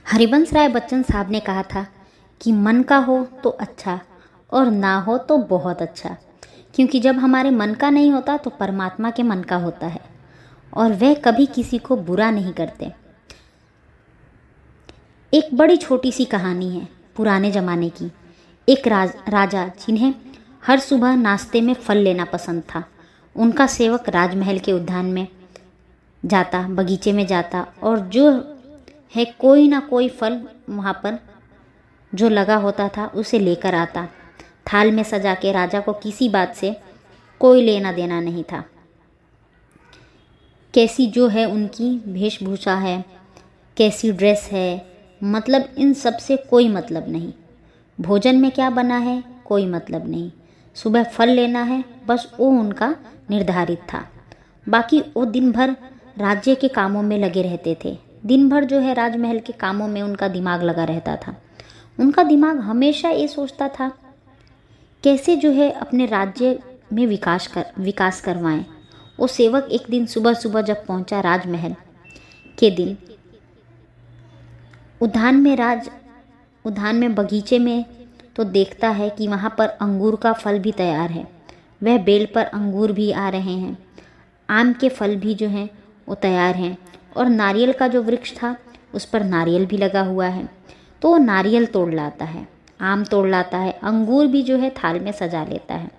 हरिवंश राय बच्चन साहब ने कहा था कि मन का हो तो अच्छा और ना हो तो बहुत अच्छा, क्योंकि जब हमारे मन का नहीं होता तो परमात्मा के मन का होता है और वह कभी किसी को बुरा नहीं करते। एक बड़ी छोटी सी कहानी है पुराने ज़माने की। एक राजा जिन्हें हर सुबह नाश्ते में फल लेना पसंद था। उनका सेवक राजमहल के उद्यान में जाता, बगीचे में जाता और जो है कोई ना कोई फल वहाँ पर जो लगा होता था उसे लेकर आता। थाल में सजा के राजा को किसी बात से कोई लेना देना नहीं था। कैसी जो है उनकी वेशभूषा है, कैसी ड्रेस है, मतलब इन सब से कोई मतलब नहीं। भोजन में क्या बना है कोई मतलब नहीं। सुबह फल लेना है बस वो उनका निर्धारित था। बाकी वो दिन भर राज्य के कामों में लगे रहते थे। दिन भर जो है राजमहल के कामों में उनका दिमाग लगा रहता था। उनका दिमाग हमेशा ये सोचता था कैसे जो है अपने राज्य में विकास करवाएं। वो सेवक एक दिन सुबह सुबह जब पहुंचा राजमहल के दिन उद्यान में बगीचे में, तो देखता है कि वहाँ पर अंगूर का फल भी तैयार है। वह बेल पर अंगूर भी आ रहे हैं, आम के फल भी जो हैं वो तैयार हैं और नारियल का जो वृक्ष था उस पर नारियल भी लगा हुआ है। तो वो नारियल तोड़ लाता है, आम तोड़ लाता है, अंगूर भी जो है थाल में सजा लेता है।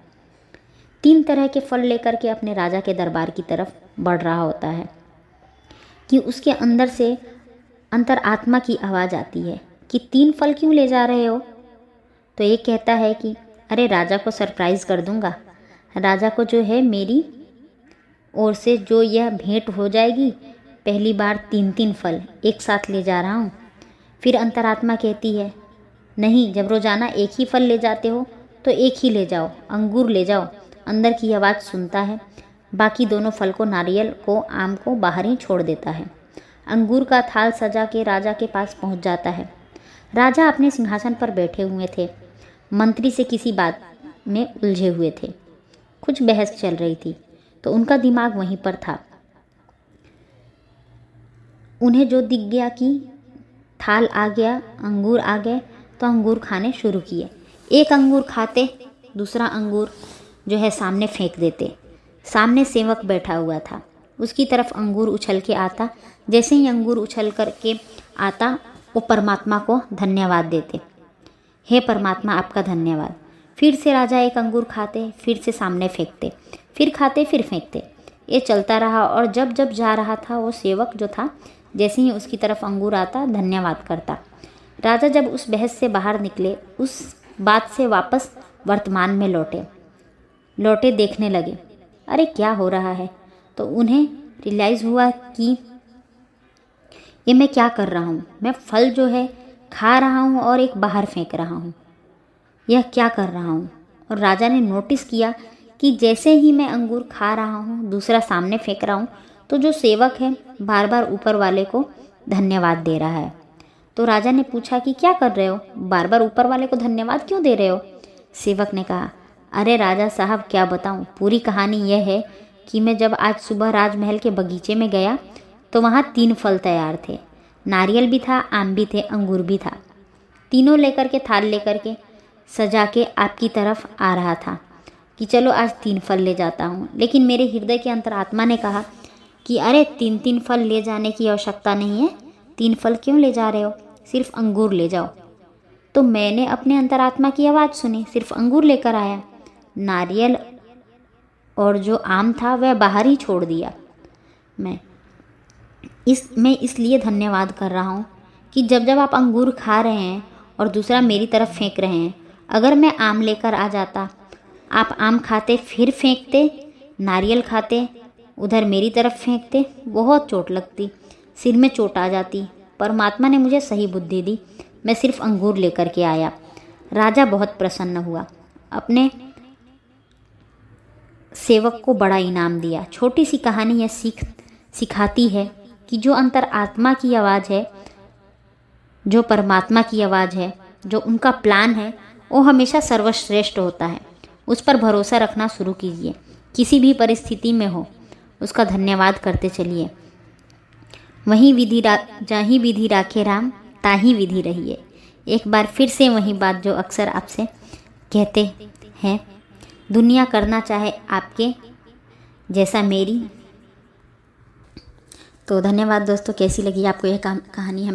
3 तरह के फल लेकर के अपने राजा के दरबार की तरफ बढ़ रहा होता है कि उसके अंदर से अंतरात्मा की आवाज़ आती है कि 3 फल क्यों ले जा रहे हो। तो एक कहता है कि अरे राजा को सरप्राइज़ कर दूंगा, राजा को जो है मेरी ओर से जो यह भेंट हो जाएगी, पहली बार 3-3 फल एक साथ ले जा रहा हूँ। फिर अंतरात्मा कहती है नहीं, जब रोज़ाना एक ही फल ले जाते हो तो एक ही ले जाओ, अंगूर ले जाओ। अंदर की आवाज़ सुनता है, बाकी दोनों फल को, नारियल को, आम को बाहर ही छोड़ देता है। अंगूर का थाल सजा के राजा के पास पहुंच जाता है। राजा अपने सिंहासन पर बैठे हुए थे, मंत्री से किसी बात में उलझे हुए थे। कुछ बहस चल रही थी तो उनका दिमाग वहीं पर था। उन्हें जो दिख गया कि थाल आ गया, अंगूर आ गए, तो अंगूर खाने शुरू किए। एक अंगूर खाते, दूसरा अंगूर जो है सामने फेंक देते। सामने सेवक बैठा हुआ था, उसकी तरफ अंगूर उछल के आता। जैसे ही अंगूर उछल कर के आता वो परमात्मा को धन्यवाद देते, हे परमात्मा आपका धन्यवाद। फिर से राजा एक अंगूर खाते, फिर से सामने फेंकते, फिर खाते, फिर फेंकते। ये चलता रहा और जब जब जा रहा था वो सेवक जो था, जैसे ही उसकी तरफ अंगूर आता धन्यवाद करता। राजा जब उस बहस से बाहर निकले, उस बात से वापस वर्तमान में लौटे देखने लगे, अरे क्या हो रहा है। तो उन्हें रियलाइज़ हुआ कि ये मैं क्या कर रहा हूँ। मैं फल जो है खा रहा हूँ और एक बाहर फेंक रहा हूँ, यह क्या कर रहा हूँ। और राजा ने नोटिस किया कि जैसे ही मैं अंगूर खा रहा हूँ, दूसरा सामने फेंक रहा हूँ, तो जो सेवक है बार बार ऊपर वाले को धन्यवाद दे रहा है। तो राजा ने पूछा कि क्या कर रहे हो, बार बार ऊपर वाले को धन्यवाद क्यों दे रहे हो। सेवक ने कहा, अरे राजा साहब क्या बताऊँ, पूरी कहानी यह है कि मैं जब आज सुबह राजमहल के बगीचे में गया तो वहाँ 3 फल तैयार थे, नारियल भी था, आम भी थे, अंगूर भी था। तीनों लेकर के, थाल लेकर के सजा के आपकी तरफ आ रहा था कि चलो आज 3 फल ले जाता हूँ। लेकिन मेरे हृदय के अंतरात्मा ने कहा कि अरे 3-3 फल ले जाने की आवश्यकता नहीं है, 3 फल क्यों ले जा रहे हो, सिर्फ अंगूर ले जाओ। तो मैंने अपने अंतरात्मा की आवाज़ सुनी, सिर्फ अंगूर लेकर आया, नारियल और जो आम था वह बाहर ही छोड़ दिया। मैं इसलिए धन्यवाद कर रहा हूँ कि जब जब आप अंगूर खा रहे हैं और दूसरा मेरी तरफ फेंक रहे हैं, अगर मैं आम लेकर आ जाता, आप आम खाते फिर फेंकते, नारियल खाते उधर मेरी तरफ फेंकते, बहुत चोट लगती, सिर में चोट आ जाती। परमात्मा ने मुझे सही बुद्धि दी, मैं सिर्फ अंगूर लेकर के आया। राजा बहुत प्रसन्न हुआ, अपने सेवक को बड़ा इनाम दिया। छोटी सी कहानी यह सिखाती है कि जो अंतरात्मा की आवाज़ है, जो परमात्मा की आवाज़ है, जो उनका प्लान है, वो हमेशा सर्वश्रेष्ठ होता है। उस पर भरोसा रखना शुरू कीजिए, किसी भी परिस्थिति में हो उसका धन्यवाद करते चलिए। जहीं विधि राखे राम, ताही विधि रहिए। एक बार फिर से वही बात जो अक्सर आपसे कहते हैं, दुनिया करना चाहे आपके जैसा मेरी। तो धन्यवाद दोस्तों, कैसी लगी आपको यह कहानी हमें